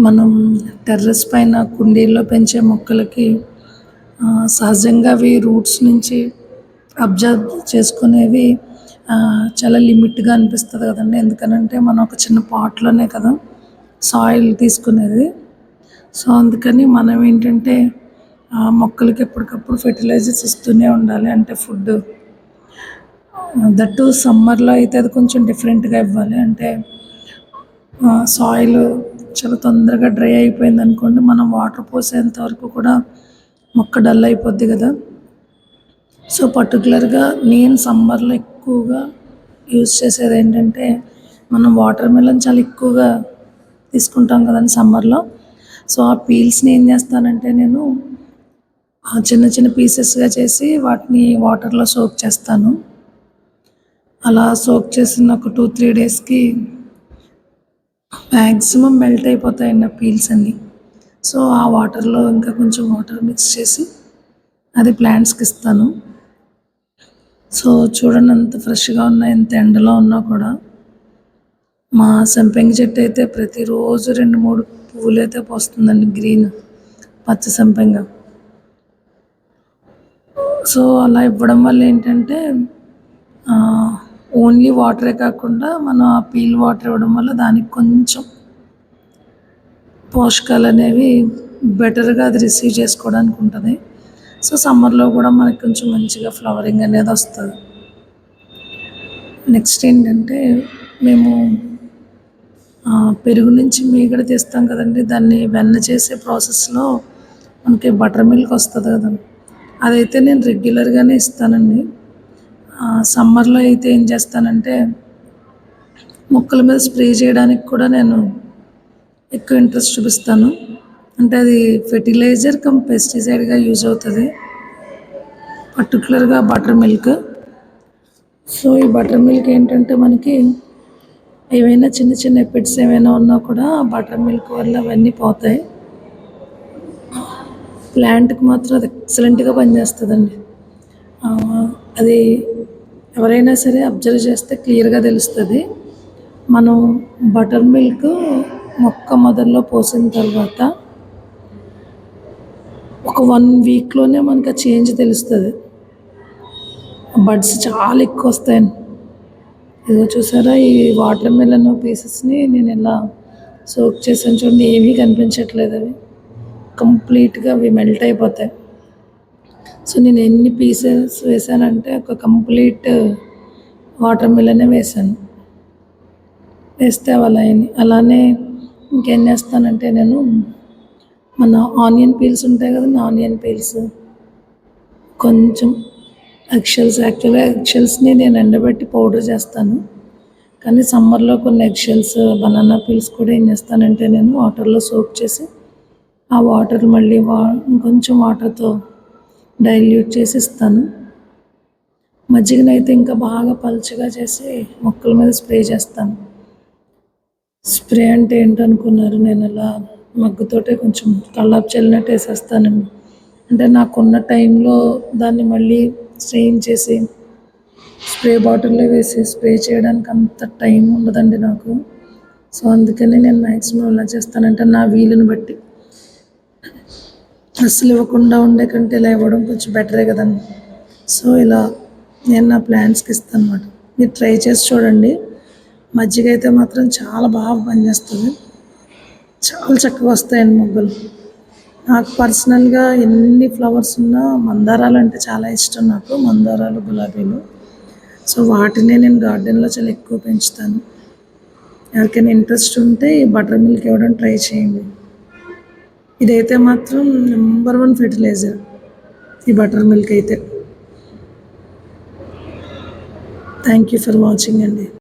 మనం టెర్రస్ పైన కుండీల్లో పెంచే మొక్కలకి సహజంగా అవి రూట్స్ నుంచి అబ్జర్వ్ చేసుకునేవి చాలా లిమిట్గా అనిపిస్తుంది కదండి. ఎందుకనంటే మనం ఒక చిన్న పాట్లోనే కదా సాయిల్ తీసుకునేది. సో అందుకని మనం ఏంటంటే మొక్కలకి ఎప్పటికప్పుడు ఫెర్టిలైజర్స్ ఇస్తూనే ఉండాలి. అంటే ఫుడ్ దట్టు సమ్మర్లో అయితే అది కొంచెం డిఫరెంట్గా ఇవ్వాలి. అంటే సాయిల్ చాలా తొందరగా డ్రై అయిపోయింది అనుకోండి, మనం వాటర్ పోసేంత వరకు కూడా మొక్క డల్ అయిపోద్ది కదా. సో పర్టికులర్గా నేను సమ్మర్లో ఎక్కువగా యూజ్ చేసేది ఏంటంటే, మనం వాటర్ మిలన్ చాలా ఎక్కువగా తీసుకుంటాం కదండి సమ్మర్లో. సో ఆ పీల్స్ని ఏం చేస్తానంటే నేను చిన్న చిన్న పీసెస్గా చేసి వాటిని వాటర్లో సోక్ చేస్తాను. అలా సోక్ చేసిన ఒక 2-3 డేస్కి మ్యాక్సిమం మెల్ట్ అయిపోతాయండి ఆ పీల్స్ అన్నీ. సో ఆ వాటర్లో ఇంకా కొంచెం వాటర్ మిక్స్ చేసి అది ప్లాంట్స్కి ఇస్తాను. సో చూడండి ఎంత ఫ్రెష్గా ఉన్నాయి, ఎంత ఎండలో ఉన్నా కూడా. మా సంపెంగ చెట్టు అయితే ప్రతిరోజు 2-3 పువ్వులు అయితే పోస్తుందండి, గ్రీన్ పచ్చ సంపెంగ. సో అలా ఇవ్వడం వల్ల ఏంటంటే ఓన్లీ వాటరే కాకుండా మనం ఆ పీల్ వాటర్ ఇవ్వడం వల్ల దానికి కొంచెం పోషకాలు అనేవి బెటర్గా అది రిసీవ్ చేసుకోవడానికి ఉంటుంది. సో సమ్మర్లో కూడా మనకి కొంచెం మంచిగా ఫ్లవరింగ్ అనేది వస్తుంది. నెక్స్ట్ ఏంటంటే మేము పెరుగు నుంచి మీగడ తీస్తాం కదండి, దాన్ని వెన్న చేసే ప్రాసెస్లో మనకి బటర్ మిల్క్ వస్తుంది కదా, అదైతే నేను రెగ్యులర్గానే ఇస్తానండి. సమ్మర్లో అయితే ఏం చేస్తానంటే మొక్కల మీద స్ప్రే చేయడానికి కూడా నేను ఎక్కువ ఇంట్రెస్ట్ చూపిస్తాను. అంటే అది ఫెర్టిలైజర్ కమ్ పెస్టిసైడ్గా యూజ్ అవుతుంది, పర్టికులర్గా బటర్ మిల్క్. సో ఈ బటర్ మిల్క్ ఏంటంటే మనకి ఏవైనా చిన్న చిన్న ఎఫెక్ట్స్ ఏమైనా ఉన్నా కూడా బటర్ మిల్క్ వల్ల అవన్నీ పోతాయి. ప్లాంట్కి మాత్రం అది ఎక్సలెంట్గా పనిచేస్తుందండి. అది ఎవరైనా సరే అబ్జర్వ్ చేస్తే క్లియర్గా తెలుస్తుంది. మనం బటర్ మిల్క్ మొక్క మొదల్లో పోసిన తర్వాత ఒక 1 వీక్లోనే మనకు ఆ చేంజ్ తెలుస్తుంది. బడ్స్ చాలా ఎక్కువ వస్తాయండి. ఇదిగో చూసారా, ఈ వాటర్ మిలన్ పీసెస్ని నేను ఇలా సోక్ చేసాను చూడండి, ఏమీ కనిపించట్లేదు, అవి కంప్లీట్గా అవి మెల్ట్ అయిపోతాయి. సో నేను ఎన్ని పీసెస్ వేసానంటే ఒక కంప్లీట్ వాటర్ మిలనే వేసాను. వేస్తే అలా అయింది. అలానే ఇంకేం చేస్తానంటే నేను మన ఆనియన్ పీల్స్ ఉంటాయి కదండి, ఆనియన్ పీల్స్ కొంచెం యాక్చువల్గా ఎగ్షెల్స్ని నేను ఎండబెట్టి పౌడర్ చేస్తాను. కానీ సమ్మర్లో కొన్ని ఎగ్షెల్స్, బనానా పీల్స్ కూడా ఏం చేస్తానంటే నేను వాటర్లో సోక్ చేసి ఆ వాటర్ మళ్ళీ ఇంకొంచెం వాటర్తో డైల్యూట్ చేసి ఇస్తాను. మజ్జిగనైతే ఇంకా బాగా పలుచగా చేసి మొక్కల మీద స్ప్రే చేస్తాను. స్ప్రే అంటే ఏంటనుకున్నారు, నేను అలా మగ్గుతోటే కొంచెం కల్లాపు చల్లినట్టు వేసేస్తానండి. అంటే నాకున్న టైంలో దాన్ని మళ్ళీ స్ట్రెయిన్ చేసి స్ప్రే బాటిల్లో వేసి స్ప్రే చేయడానికి అంత టైం ఉండదండి నాకు. సో అందుకని నేను మ్యాక్సిమం ఎలా చేస్తానంటే నా వీలుని బట్టి, అస్సలు ఇవ్వకుండా ఉండే కంటే ఇలా ఇవ్వడం కొంచెం బెటరే కదండి. సో ఇలా నేను నా ప్లాంట్స్కి ఇస్తాను అన్నమాట. మీరు ట్రై చేసి చూడండి. మజ్జిగ అయితే మాత్రం చాలా బాగా పనిచేస్తుంది, చాలా చక్కగా వస్తాయండి మొగ్గలు. నాకు పర్సనల్గా ఎన్ని ఫ్లవర్స్ ఉన్నా మందారాలు అంటే చాలా ఇష్టం నాకు, మందారాలు, గులాబీలు. సో వాటినే నేను గార్డెన్లో చాలా ఎక్కువ పెంచుతాను. ఎవరికైనా ఇంట్రెస్ట్ ఉంటే ఈ బటర్ మిల్క్ ఇవ్వడం ట్రై చేయండి. ఇదైతే మాత్రం నెంబర్ 1 ఫెర్టిలైజర్ ఈ బటర్ మిల్క్ అయితే. థ్యాంక్ యూ ఫర్ వాచింగ్ అండి.